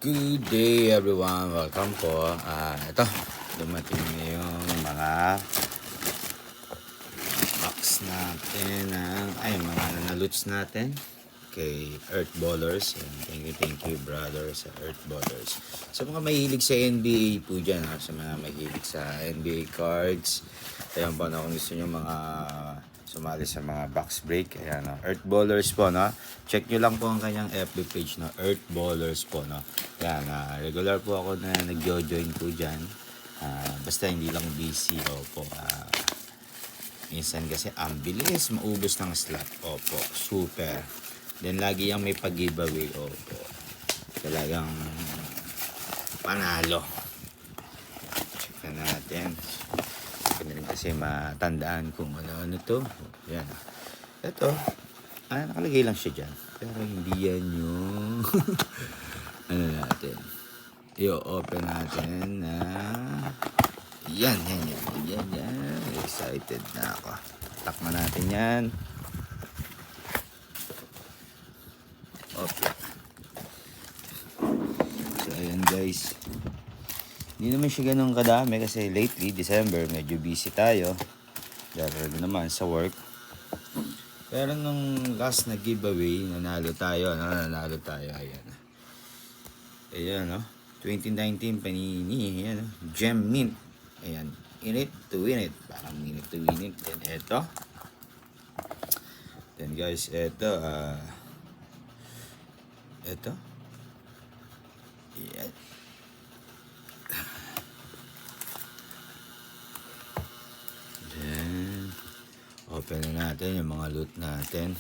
Good day everyone, welcome po. Ito, dumating na yung mga box natin mga naloots natin kay Earth Ballers. And thank you brother sa Earth Ballers. Sa mga mahilig sa NBA po dyan, sa mga mahilig sa NBA cards, ayan po na kung gusto nyo mga sumali sa mga box break, ayan, Earth Ballers po, no? Check nyo lang po ang kanyang FB page, no? Earth Ballers po, no? Ayan, regular po ako na nag-join po dyan, basta hindi lang busy. Opo, minsan kasi ang bilis maubos ng slot. Opo, super. Then lagi yung may pag-giveaway. Opo, talagang panalo. Check na natin kasi matandaan kung ano to. Yan. Ito, nakalagay lang siya dyan. Pero hindi yan yung ano natin. I-open natin na yan. Excited na ako. Takman natin yan. Okay. So, ayan guys. Hindi naman siya ganun kadami kasi lately, December, medyo busy tayo. Dahil naman sa work. Pero nung last na giveaway, nanalo tayo. Ayan. Ayan, no? 2019 Panini. Ayan, no? Gem Mint. Ayan. In it to win it. Parang in it to win it. Then, eto. Then, guys, eto. Eto. Ayan. Open na natin yung mga loot natin.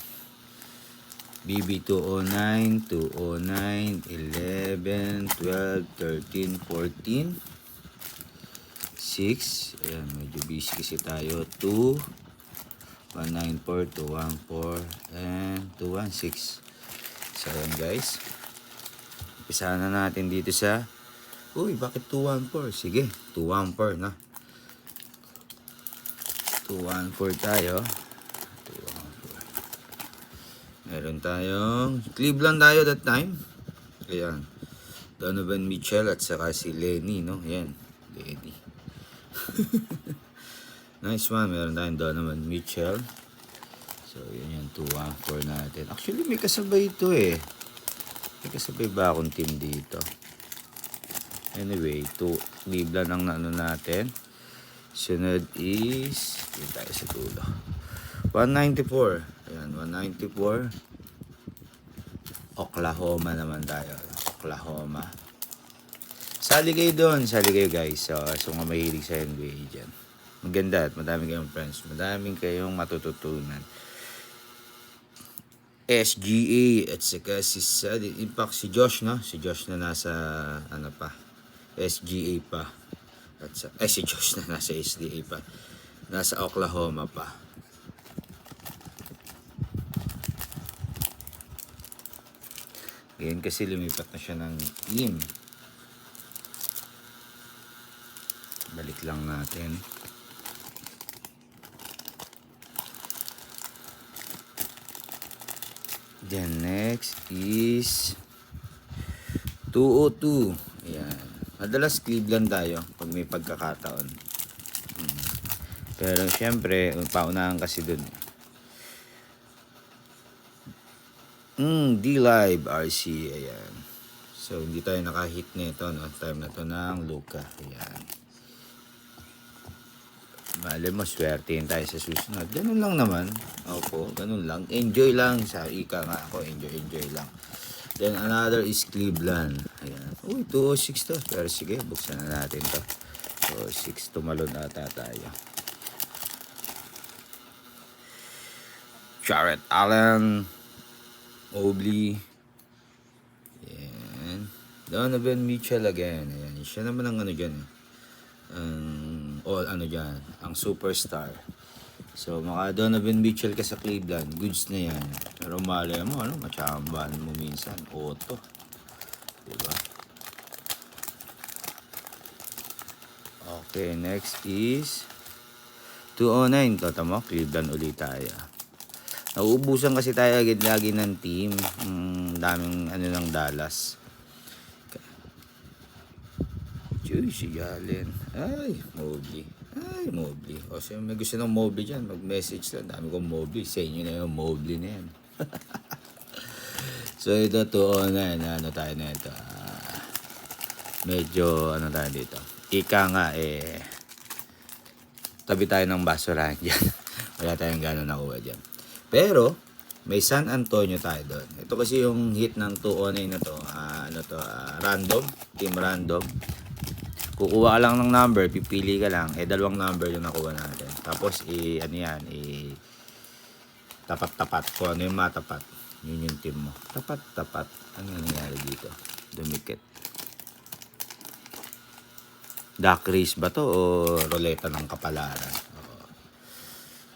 BB209, 209, 11, 12, 13, 14, 6. Ayan, medyo busy kasi tayo. 2, 194, 214, and 216. So, ayan guys. Umpisahan na natin dito sa... Uy, bakit 214? Sige, 214 na. 214 tayo. 214. Meron tayong Cleveland tayo that time. Ayan. Donovan Mitchell at saka si Lenny, no? Ayan. Lenny. Nice one. Meron tayong Donovan Mitchell. So, yun yung 214 natin. Actually, may kasabay ito eh. May kasabay ba akong team dito? Anyway, Cleveland ang naano natin. Sunod is, yun tayo sa tulo. 194. Ayan, 194. Oklahoma naman tayo. Oklahoma. Sali kayo doon. Sali kayo guys. So mga mahilig sa NBA dyan. Maganda at madami kayong friends. Madaming kayong matututunan. SGA at saka si Impact si Josh, no? Si Josh na nasa ano pa. SGA pa. At si Josh na nasa SDA pa. Nasa Oklahoma pa. Ngayon kasi lumipat na siya ng team. Balik lang natin. Then next is 202. Ayan. Madalas Cleveland tayo pag may pagkakataon. Pero syempre, paunahan kasi dun. D-Live RC. Ayan. So, hindi tayo nakahit nito, no? Time na to ng Luka. Ayan. Mali mo, swertein tayo sa susunod. Ganun lang naman. Opo, ganun lang. Enjoy lang. Sa ika nga ako, enjoy lang. Then another is Cleveland. Ayan. Uy, 206 to. Pero sige, buksan na natin to. 206, tumalon ata tayo. Jarrett Allen. Mobley. Ayan. Donovan Mitchell again. Ayan. Siya naman ang ano dyan. Ang superstar. So, mga Donovan Mitchell ka sa Cleveland, goods na yan. Pero malay mo, machambahan mo minsan. Auto. Diba? Okay, next is 209. Tama, Cleveland ulit tayo. Nauubusan kasi tayo agad lagi ng team. Daming ng Dallas. Uy, si Galen. Ay, Mobley. Ay, Mobley. O, siya may gusto ng Mobley dyan. Mag-message lang. Dami kong Mobley. Sa inyo na yung Mobley na yan. So, ito, 209. Ano tayo na ito? Medyo, ano tayo dito? Ika nga, tabi tayo ng basurahan dyan. Wala tayong gano'n nakuha dyan. Pero, may San Antonio tayo doon. Ito kasi yung hit ng 209 na to. Random. Team random. Kukuha ka lang ng number, pipili ka lang. Dalawang number yung nakuha natin. Tapos, tapat-tapat. Kung ano yung matapat. Yun yung team mo. Tapat-tapat. Ano nangyari dito? Dumikit. Duck race ba to o roleta ng kapalaran?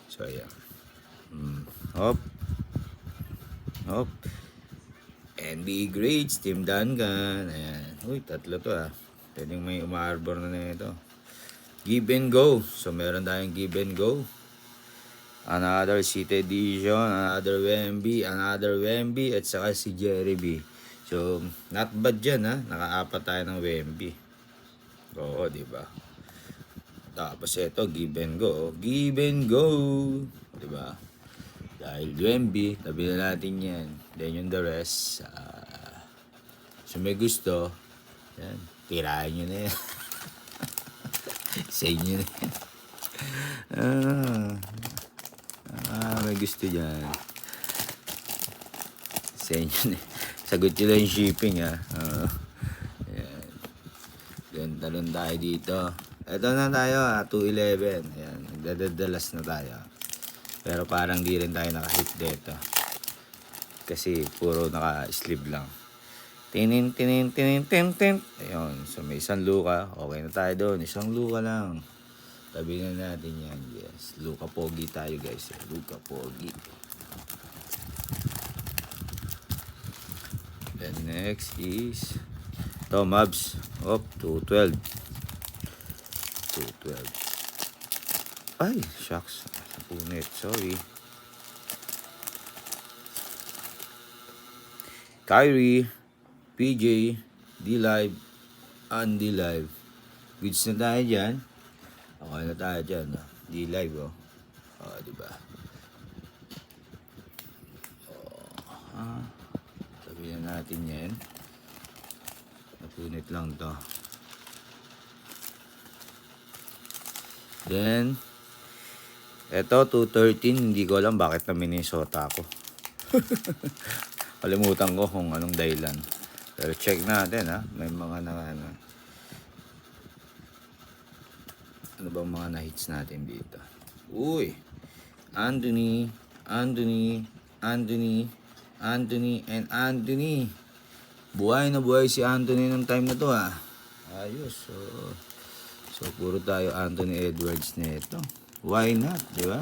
So, ayan. Hop. Hop. NBA grades, Team Duncan. Ayan. Uy, tatlo to Pwedeng may uma-arbor na ito. Give and go. So, meron tayong give and go. Another City Edition, another Wemby, at saka si Jerry B. So, not bad dyan Naka-apat tayo ng Wemby. Oo, diba? Tapos ito, give and go. Give and go. Diba? Dahil Wemby, tabi na natin yan. Then yung the rest, so may gusto, yan, tirahan nyo na yan. Sa inyo na yan. May gusto dyan. Sa inyo na. Sagot nyo lang yung shipping yan. Then talon tayo dito. Ito na tayo 211. Ayan, nagdadalas na tayo. Pero parang di rin tayo naka-hit dito. Kasi puro naka-sleeve lang. Tinin. Ayun, so may isang luka. Okay na tayo doon. Isang luka lang. Tabi na natin yan. Yes, luka pogi tayo guys. Luka pogi. Then next is Mavs. 212. Ay, shucks. Punit. Sorry. Kyrie, PJ, D-Live, Andy Live. Goods na tayo dyan. Okay na tayo dyan. D-Live, diba? Sabi na natin yan. Napunit lang to. Then, eto, 213. Hindi ko alam bakit na Minnesota ako. Kalimutan ko kung anong dahilan. Pero check natin, May mga ano bang mga na-hits natin dito? Uy! Anthony, and Anthony. Buhay na buhay si Anthony ng time na to, Ayos. So puro tayo Anthony Edwards na ito. Why not, di ba?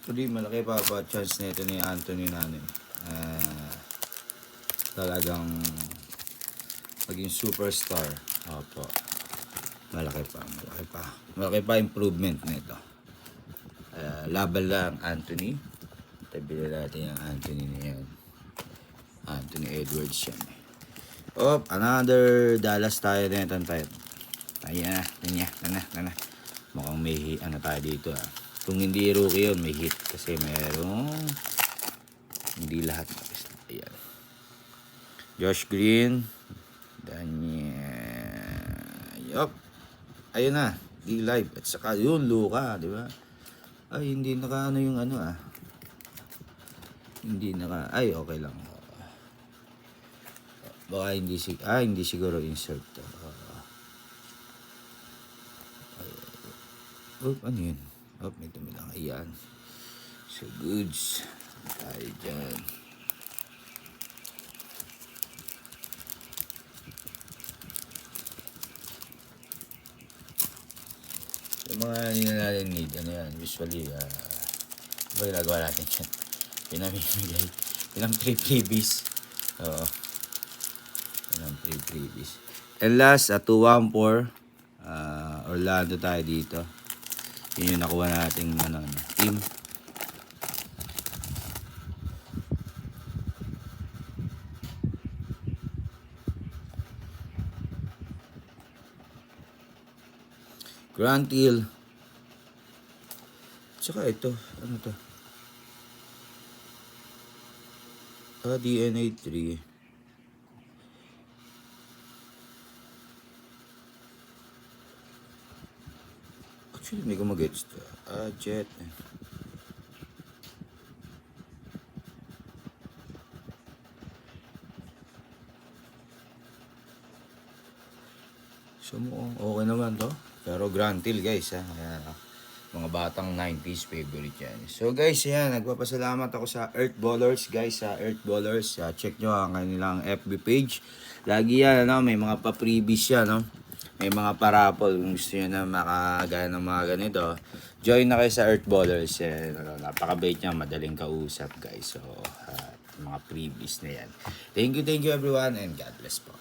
Actually, malaki pa chance na ito ni Anthony na talagang maging superstar. Opo. Malaki pa improvement na ito. Laban lang Anthony. Tabi na natin yung Anthony na yan. Anthony Edwards yan. Another Dallas tayo na ito. Ayan. Mukhang may tayo dito Kung hindi rookie yun, may hit. Kasi merong hindi lahat. Ayan. Josh Green. Daniel. Ayun na. D-Live. At saka yun, Luka. Di ba? Ay, hindi yung Hindi ay, okay lang. Baka hindi siguro insert to. Ano yun? May dumi lang. Ayan. So, goods. Tayo dyan. Yung mga hindi na natin need, usually, ginagawa natin yan. Pinamimigay. Pinang freebies. Oo. Pinang freebies. And last, 214. Orlando tayo dito. Yun yung nakuha nating team. Grant Hill. Tsaka ito. Ano to? DNA 3. Actually, hindi ko mag-gets to. Jet. So, okay naman to. Pero Grant Hill, guys, ha. Ayan, mga batang 90s favorite yan. So, guys, yan. Nagpapasalamat ako sa Earth Ballers, guys. Sa Earth Ballers. Check nyo ang kanilang FB page. Lagi yan, may mga pa-freebies yan, May mga parapol. Kung gusto nyo na makagaya ng mga ganito, join na kayo sa Earth Ballers. Napakabait niya. Madaling kausap, guys. So, mga freebies na yan. Thank you everyone, and God bless po.